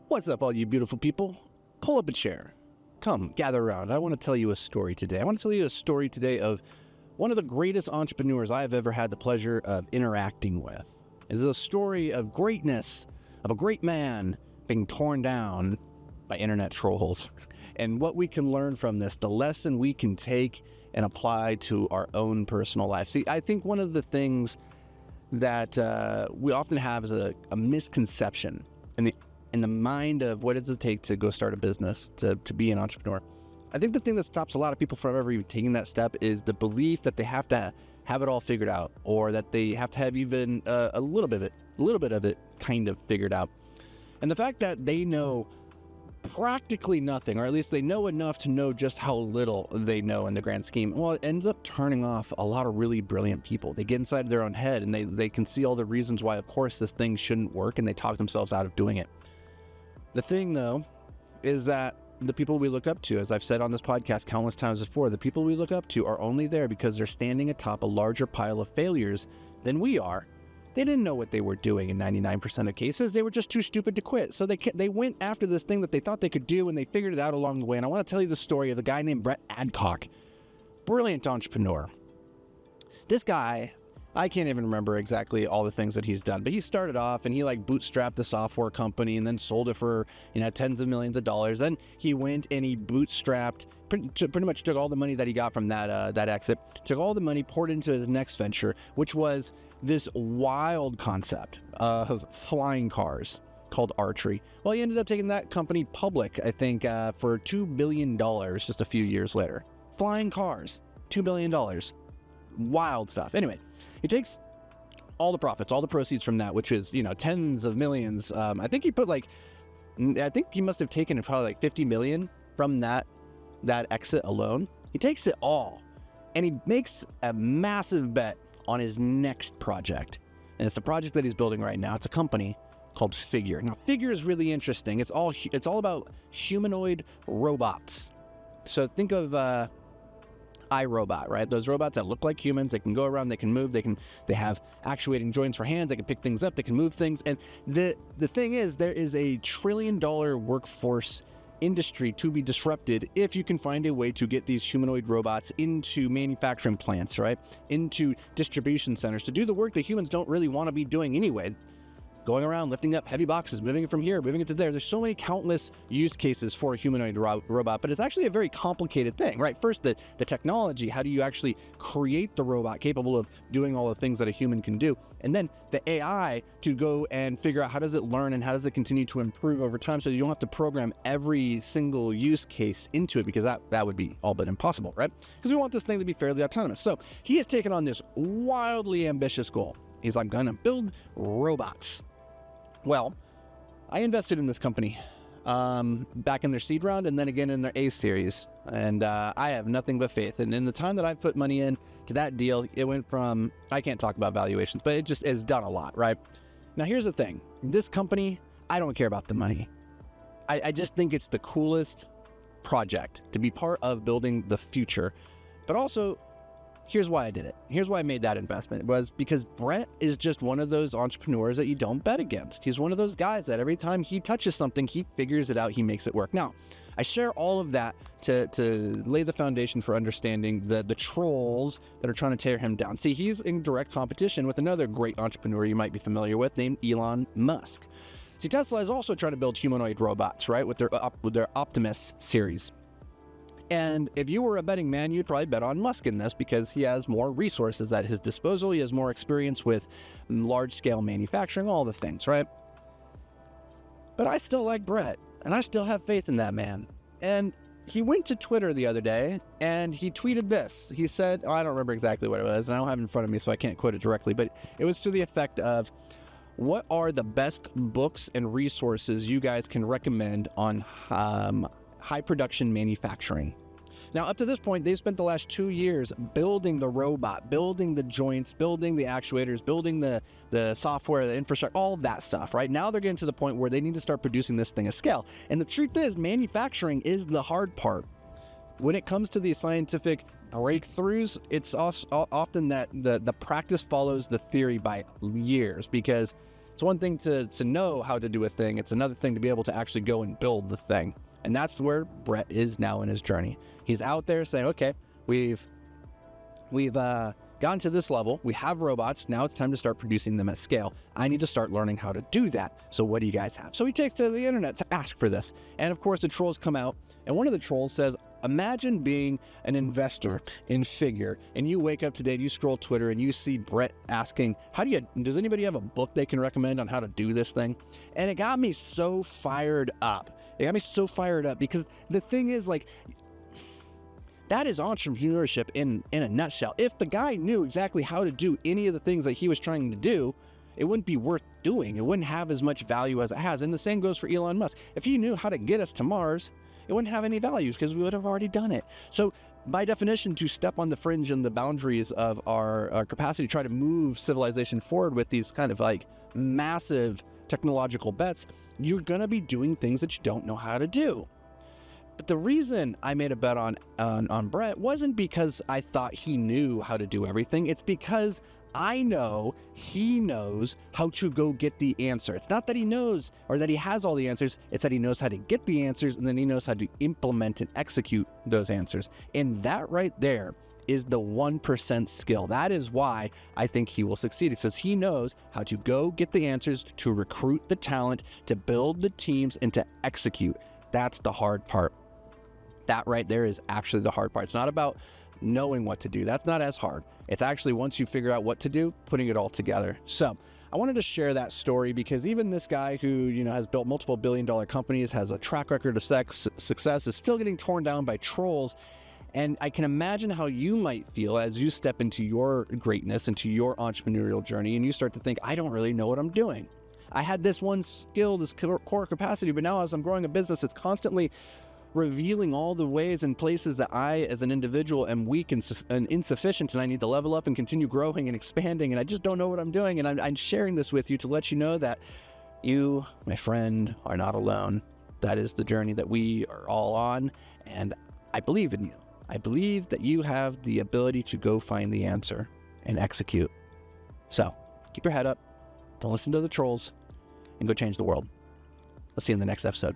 What's up, all you beautiful people? Pull up a chair. Come, gather around. I want to tell you a story today. I want to tell you a story today of one of the greatest entrepreneurs I have ever had the pleasure of interacting with. It's a story of greatness, of a great man being torn down by internet trolls. And what we can learn from this, the lesson we can take and apply to our own personal life. See, I think one of the things that we often have is a misconception in the mind of what does it take to go start a business, to be an entrepreneur. I think the thing that stops a lot of people from ever even taking that step is the belief that they have to have it all figured out, or that they have to have even a little bit of it kind of figured out. And the fact that they know practically nothing, or at least they know enough to know just how little they know in the grand scheme, well, it ends up turning off a lot of really brilliant people. They get inside their own head and they can see all the reasons why, of course, this thing shouldn't work, and they talk themselves out of doing it. The thing, though, is that the people we look up to, as I've said on this podcast countless times before, the people we look up to are only there because they're standing atop a larger pile of failures than we are. They didn't know what they were doing in 99% of cases. They were just too stupid to quit. So they went after this thing that they thought they could do, and they figured it out along the way. And I want to tell you the story of a guy named Brett Adcock. Brilliant entrepreneur. This guy, I can't even remember exactly all the things that he's done, but he started off and he bootstrapped the software company and then sold it for, tens of millions of dollars. Then he went and he bootstrapped, pretty much took all the money that he got from that exit, took all the money, poured into his next venture, which was this wild concept of flying cars called archery. Well, he ended up taking that company public, I think, for $2 billion just a few years later. Flying cars, $2 billion. Wild stuff. Anyway, he takes all the profits, all the proceeds from that, which is, tens of millions. I think he must have taken probably like 50 million from that exit alone. He takes it all and he makes a massive bet on his next project. And it's the project that he's building right now. It's a company called Figure. Now, Figure is really interesting. It's all about humanoid robots. So think of iRobot, right? Those robots that look like humans. They can go around, they can move, they have actuating joints for hands, they can pick things up, they can move things. And the thing is, there is a $1 trillion workforce industry to be disrupted if you can find a way to get these humanoid robots into manufacturing plants, right? Into distribution centers to do the work that humans don't really want to be doing anyway. Going around, lifting up heavy boxes, moving it from here, moving it to there. There's so many countless use cases for a humanoid robot, but it's actually a very complicated thing, right? First, the technology, how do you actually create the robot capable of doing all the things that a human can do? And then the AI to go and figure out how does it learn and how does it continue to improve over time so you don't have to program every single use case into it, because that would be all but impossible, right? Because we want this thing to be fairly autonomous. So he has taken on this wildly ambitious goal. He's like, gonna build robots. Well, I invested in this company back in their seed round and then again in their A series. And I have nothing but faith. And in the time that I've put money in to that deal, it went from, I can't talk about valuations, but it just has done a lot, right? Now, here's the thing. This company, I don't care about the money. I just think it's the coolest project to be part of building the future. But also, here's why I did it. Here's why I made that investment. It was because Brett is just one of those entrepreneurs that you don't bet against. He's one of those guys that every time he touches something, he figures it out, he makes it work. Now, I share all of that to lay the foundation for understanding the trolls that are trying to tear him down. See, he's in direct competition with another great entrepreneur you might be familiar with named Elon Musk. See, Tesla is also trying to build humanoid robots, right, with their Optimus series. And if you were a betting man, you'd probably bet on Musk in this because he has more resources at his disposal. He has more experience with large-scale manufacturing, all the things, right? But I still like Brett, and I still have faith in that man. And he went to Twitter the other day, and he tweeted this. He said, I don't remember exactly what it was, and I don't have it in front of me, so I can't quote it directly, but it was to the effect of, what are the best books and resources you guys can recommend on high production manufacturing? Now, up to this point, they've spent the last 2 years building the robot, building the joints, building the actuators, building the software, the infrastructure, all of that stuff, right? Now they're getting to the point where they need to start producing this thing at scale. And the truth is, manufacturing is the hard part. When it comes to these scientific breakthroughs, it's often that the practice follows the theory by years, because It's one thing to know how to do a thing. It's another thing to be able to actually go and build the thing. And that's where Brett is now in his journey. He's out there saying, okay, we've gotten to this level. We have robots. Now it's time to start producing them at scale. I need to start learning how to do that. So what do you guys have? So he takes to the internet to ask for this. And of course the trolls come out, and one of the trolls says, imagine being an investor in Figure, and you wake up today and you scroll Twitter and you see Brett asking, does anybody have a book they can recommend on how to do this thing? And it got me so fired up. Because the thing is, like, that is entrepreneurship in a nutshell. If the guy knew exactly how to do any of the things that he was trying to do, it wouldn't be worth doing. It wouldn't have as much value as it has. And the same goes for Elon Musk. If he knew how to get us to Mars, it wouldn't have any values because we would have already done it. So by definition, to step on the fringe and the boundaries of our capacity to try to move civilization forward with these kind of like massive technological bets, you're going to be doing things that you don't know how to do. But the reason I made a bet on Brett wasn't because I thought he knew how to do everything. It's because I know he knows how to go get the answer. It's not that he knows or that he has all the answers. It's that he knows how to get the answers, and then he knows how to implement and execute those answers. And that right there is the 1% skill. That is why I think he will succeed. It says he knows how to go get the answers, to recruit the talent, to build the teams, and to execute. That's the hard part. That right there is actually the hard part. It's not about knowing what to do. That's not as hard. It's actually, once you figure out what to do, putting it all together. So I wanted to share that story because even this guy who, has built multiple billion-dollar companies, has a track record of success, is still getting torn down by trolls. And I can imagine how you might feel as you step into your greatness, into your entrepreneurial journey, and you start to think, I don't really know what I'm doing. I had this one skill, this core capacity, but now as I'm growing a business, it's constantly revealing all the ways and places that I, as an individual, am weak and insufficient, and I need to level up and continue growing and expanding, and I just don't know what I'm doing. And I'm sharing this with you to let you know that you, my friend, are not alone. That is the journey that we are all on, and I believe in you. I believe that you have the ability to go find the answer and execute. So keep your head up, don't listen to the trolls, and go change the world. Let's see you in the next episode.